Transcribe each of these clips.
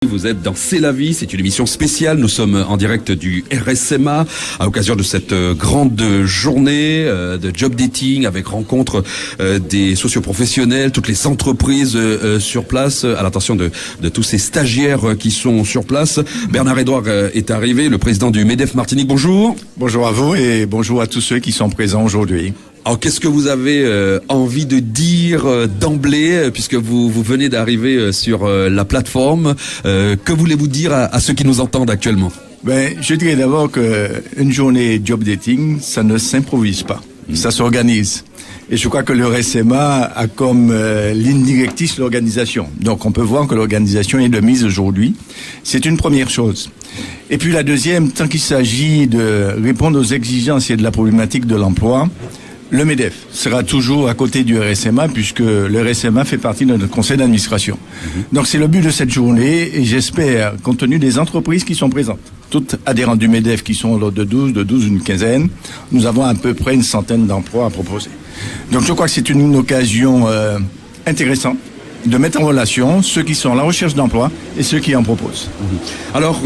vous êtes dans C'est la vie, c'est une émission spéciale. Nous sommes en direct du RSMA à l'occasion de cette grande journée de job dating avec rencontre des socioprofessionnels, toutes les entreprises sur place, à l'attention de tous ces stagiaires qui sont sur place. Bernard-Edouard est arrivé, le président du MEDEF Martinique. Bonjour. Bonjour à vous et bonjour à tous ceux qui sont présents aujourd'hui. Alors, qu'est-ce que vous avez envie de dire d'emblée, puisque vous venez d'arriver sur la plateforme? Que voulez-vous dire à ceux qui nous entendent actuellement? Je dirais d'abord qu'une journée job dating, ça ne s'improvise pas, ça s'organise. Et je crois que le RSMA a comme ligne directrice l'organisation. Donc on peut voir que l'organisation est de mise aujourd'hui. C'est une première chose. Et puis la deuxième, tant qu'il s'agit de répondre aux exigences et de la problématique de l'emploi, le MEDEF sera toujours à côté du RSMA puisque le RSMA fait partie de notre conseil d'administration. Donc c'est le but de cette journée et j'espère, compte tenu des entreprises qui sont présentes, toutes adhérentes du MEDEF qui sont de 12 une quinzaine, nous avons à peu près une centaine d'emplois à proposer. Donc je crois que c'est une occasion intéressante de mettre en relation ceux qui sont à la recherche d'emploi et ceux qui en proposent. Alors,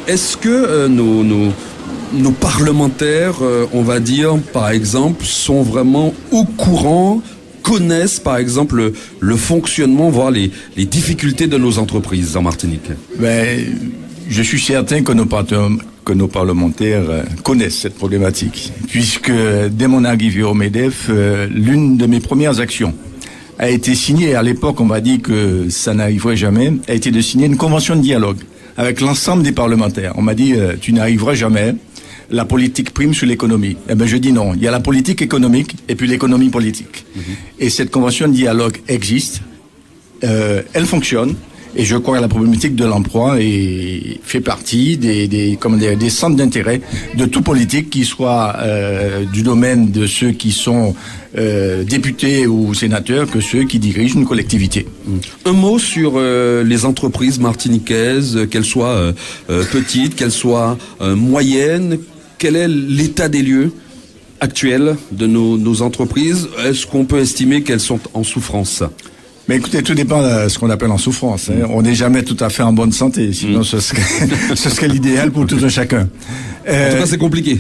est-ce que nos parlementaires, on va dire, par exemple, sont vraiment au courant, connaissent, par exemple, le fonctionnement, voire les difficultés de nos entreprises en Martinique? Je suis certain que nos parlementaires connaissent cette problématique, puisque dès mon arrivée au MEDEF, l'une de mes premières actions a été signée, à l'époque on m'a dit que ça n'arriverait jamais, a été de signer une convention de dialogue avec l'ensemble des parlementaires. On m'a dit, tu n'arriveras jamais. La politique prime sur l'économie. Je dis non. Il y a la politique économique et puis l'économie politique. Et cette convention de dialogue existe. Elle fonctionne. Et je crois que la problématique de l'emploi fait partie des centres d'intérêt de tout politique, qui soit du domaine de ceux qui sont députés ou sénateurs que ceux qui dirigent une collectivité. Un mot sur les entreprises martiniquaises, qu'elles soient petites, qu'elles soient moyennes. Quel est l'état des lieux actuel de nos entreprises? Est-ce qu'on peut estimer qu'elles sont en souffrance? Mais écoutez, tout dépend de ce qu'on appelle en souffrance. On n'est jamais tout à fait en bonne santé, sinon ce serait l'idéal pour tout un chacun. En tout cas, c'est compliqué.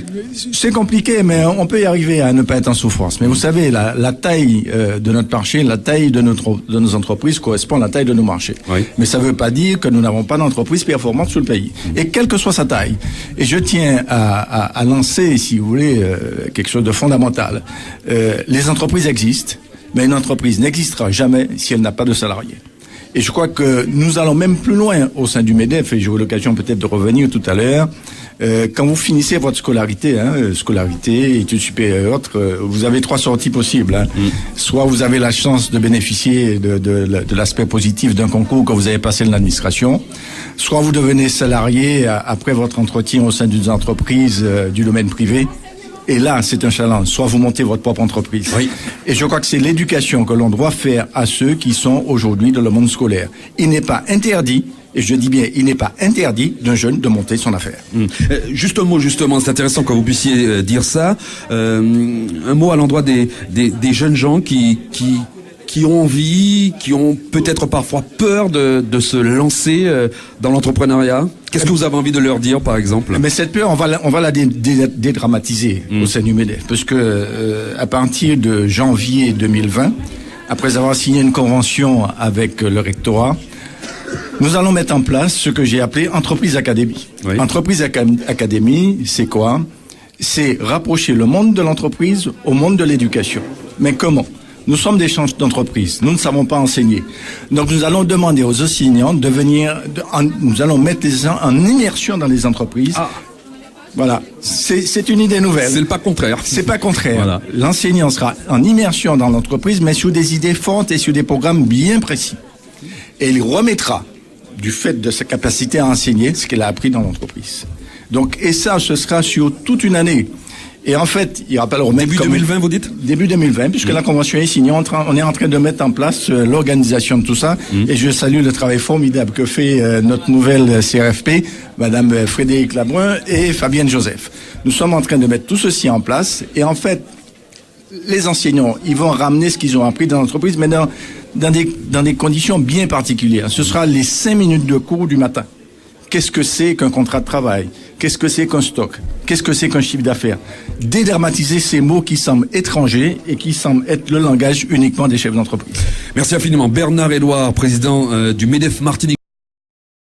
C'est compliqué, mais on peut y arriver à ne pas être en souffrance. Mais vous savez, la taille de notre marché, la taille de nos entreprises correspond à la taille de nos marchés. Oui. Mais ça ne veut pas dire que nous n'avons pas d'entreprise performante sur le pays. Et quelle que soit sa taille. Et je tiens à lancer, si vous voulez, quelque chose de fondamental. Les entreprises existent. Mais une entreprise n'existera jamais si elle n'a pas de salariés. Et je crois que nous allons même plus loin au sein du MEDEF, et j'aurai l'occasion peut-être de revenir tout à l'heure. Quand vous finissez votre scolarité, scolarité, études supérieures, vous avez 3 sorties possibles. Soit vous avez la chance de bénéficier de l'aspect positif d'un concours que vous avez passé de l'administration, soit vous devenez salarié après votre entretien au sein d'une entreprise du domaine privé. Et là, c'est un challenge. Soit vous montez votre propre entreprise. Oui. Et je crois que c'est l'éducation que l'on doit faire à ceux qui sont aujourd'hui dans le monde scolaire. Il n'est pas interdit, et je dis bien, il n'est pas interdit d'un jeune de monter son affaire. Juste un mot, justement, c'est intéressant que vous puissiez dire ça. Un mot à l'endroit des jeunes gens qui ont envie, qui ont peut-être parfois peur de se lancer dans l'entrepreneuriat. Qu'est-ce que vous avez envie de leur dire, par exemple? Mais cette peur, on va la dédramatiser au sein du MEDEF, parce que à partir de janvier 2020, après avoir signé une convention avec le rectorat, nous allons mettre en place ce que j'ai appelé Entreprise Académie. Oui. Entreprise Académie, c'est quoi? C'est rapprocher le monde de l'entreprise au monde de l'éducation. Mais comment? Nous sommes des chefs d'entreprise, nous ne savons pas enseigner. Donc nous allons demander aux enseignants de venir, nous allons mettre les gens en immersion dans les entreprises. Ah. Voilà, c'est une idée nouvelle. C'est pas contraire. C'est pas contraire. Voilà. L'enseignant sera en immersion dans l'entreprise, mais sur des idées fortes et sur des programmes bien précis. Et il remettra, du fait de sa capacité à enseigner, ce qu'il a appris dans l'entreprise. Donc, et ça, ce sera sur toute une année. Et en fait, il rappelle au début 2020, vous dites? Début 2020, puisque la convention est signée, on est en train de mettre en place l'organisation de tout ça. Et je salue le travail formidable que fait notre nouvelle CRFP, Madame Frédéric Labrun et Fabienne Joseph. Nous sommes en train de mettre tout ceci en place. Et en fait, les enseignants, ils vont ramener ce qu'ils ont appris dans l'entreprise, mais dans des conditions bien particulières. Ce sera les 5 minutes de cours du matin. Qu'est-ce que c'est qu'un contrat de travail? Qu'est-ce que c'est qu'un stock? Qu'est-ce que c'est qu'un chiffre d'affaires? Dédramatiser ces mots qui semblent étrangers et qui semblent être le langage uniquement des chefs d'entreprise. Merci infiniment. Bernard Édouard, président du MEDEF Martinique.